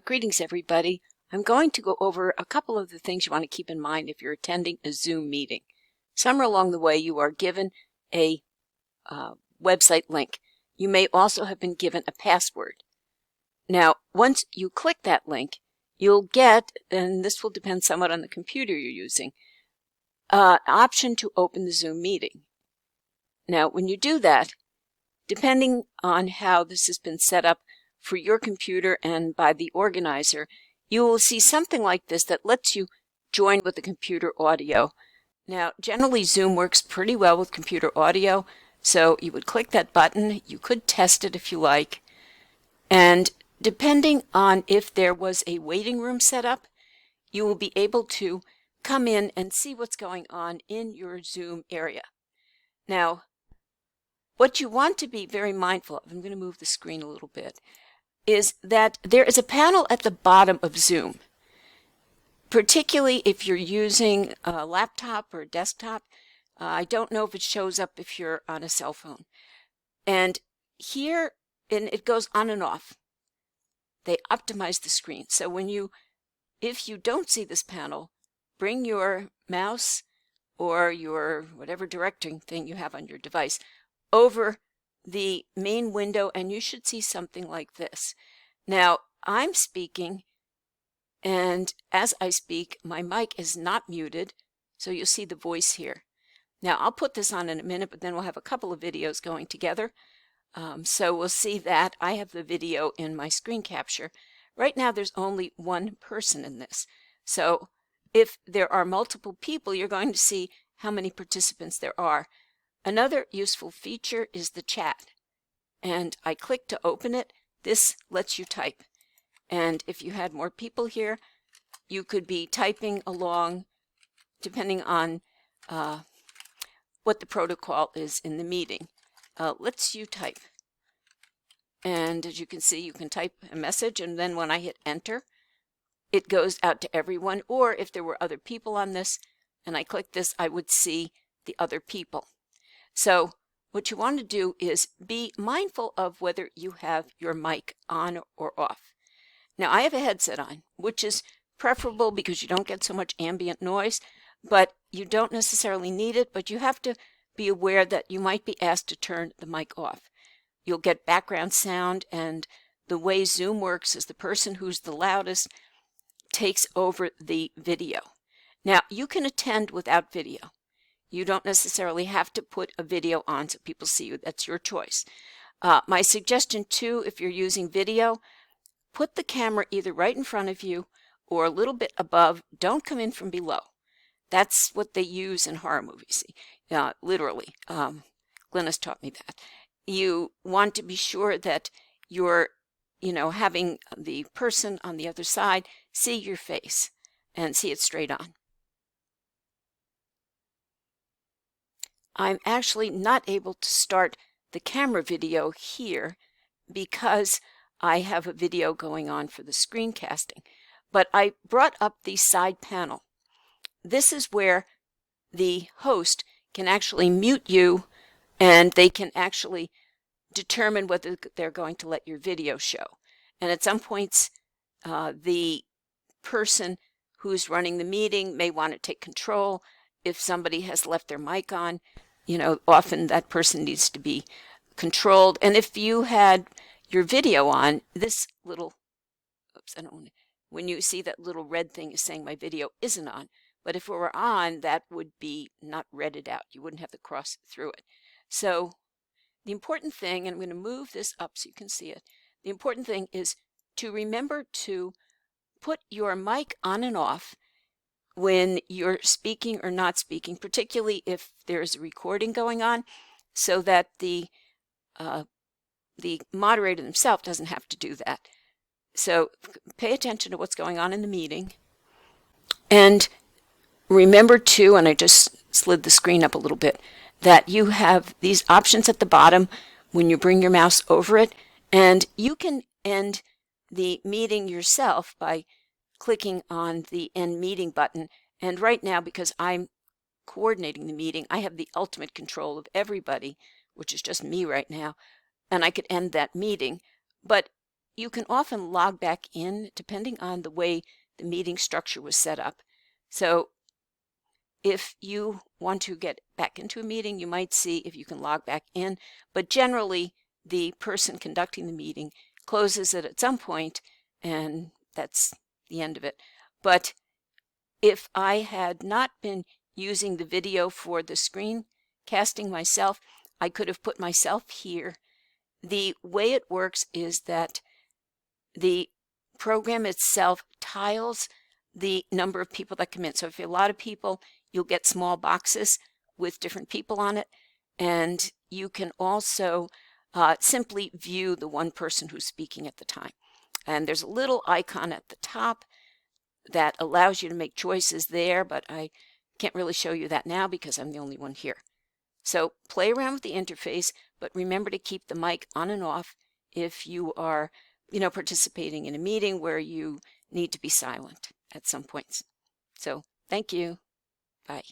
Greetings, everybody. I'm going to go over a couple of the things you want to keep in mind if you're attending a Zoom meeting. Somewhere along the way, you are given a website link. You may also have been given a password. Now, once you click that link, you'll get, and this will depend somewhat on the computer you're using, an option to open the Zoom meeting. Now, when you do that, depending on how this has been set up for your computer and by the organizer, you will see something like this that lets you join with the computer audio. Now, generally Zoom works pretty well with computer audio, so you would click that button. You could test it if you like. And depending on if there was a waiting room set up, you will be able to come in and see what's going on in your Zoom area. Now, what you want to be very mindful of, I'm going to move the screen a little bit, is that there is a panel at the bottom of Zoom. Particularly if you're using a laptop or a desktop. I don't know if it shows up if you're on a cell phone. And here, and it goes on and off. They optimize the screen. So if you don't see this panel, bring your mouse or your whatever directing thing you have on your device over the main window, and you should see something like this. Now, I'm speaking, and as I speak, my mic is not muted, so you'll see the voice here. Now, I'll put this on in a minute, but then we'll have a couple of videos going together. So we'll see that I have the video in my screen capture. Right now, there's only one person in this. So if there are multiple people, you're going to see how many participants there are. Another useful feature is the chat. And I click to open it. This lets you type. And if you had more people here, you could be typing along depending on what the protocol is in the meeting. Lets you type. And as you can see, you can type a message, and then when I hit enter, it goes out to everyone. Or if there were other people on this, and I click this, I would see the other people. So what you want to do is be mindful of whether you have your mic on or off. Now, I have a headset on, which is preferable because you don't get so much ambient noise, but you don't necessarily need it, but you have to be aware that you might be asked to turn the mic off. You'll get background sound, and the way Zoom works is the person who's the loudest takes over the video. Now, you can attend without video. You don't necessarily have to put a video on so people see you. That's your choice. My suggestion, too, if you're using video, put the camera either right in front of you or a little bit above. Don't come in from below. That's what they use in horror movies. Literally. Glennis taught me that. You want to be sure that you're, having the person on the other side see your face and see it straight on. I'm actually not able to start the camera video here because I have a video going on for the screencasting. But I brought up the side panel. This is where the host can actually mute you, and they can actually determine whether they're going to let your video show. And at some points, the person who's running the meeting may want to take control. If somebody has left their mic on, often that person needs to be controlled. And if you had your video on, this little, when you see that little red thing is saying my video isn't on. But if it were on, that would be not redded out. You wouldn't have to cross through it. So the important thing, and I'm going to move this up so you can see it, the important thing is to remember to put your mic on and off when you're speaking or not speaking, particularly if there's a recording going on, so that the moderator himself doesn't have to do that. So pay attention to what's going on in the meeting. And remember too, and I just slid the screen up a little bit, that you have these options at the bottom when you bring your mouse over it, and you can end the meeting yourself by clicking on the End Meeting button. And right now, because I'm coordinating the meeting, I have the ultimate control of everybody, which is just me right now, and I could end that meeting. But you can often log back in depending on the way the meeting structure was set up. So if you want to get back into a meeting, you might see if you can log back in, but generally the person conducting the meeting closes it at some point, and that's the end of it. But if I had not been using the video for the screen casting myself, I could have put myself here. The way it works is that the program itself tiles the number of people that come in. So if you have a lot of people, you'll get small boxes with different people on it. And you can also simply view the one person who's speaking at the time. And there's a little icon at the top that allows you to make choices there, but I can't really show you that now because I'm the only one here. So play around with the interface, but remember to keep the mic on and off if you are, participating in a meeting where you need to be silent at some points. So thank you. Bye.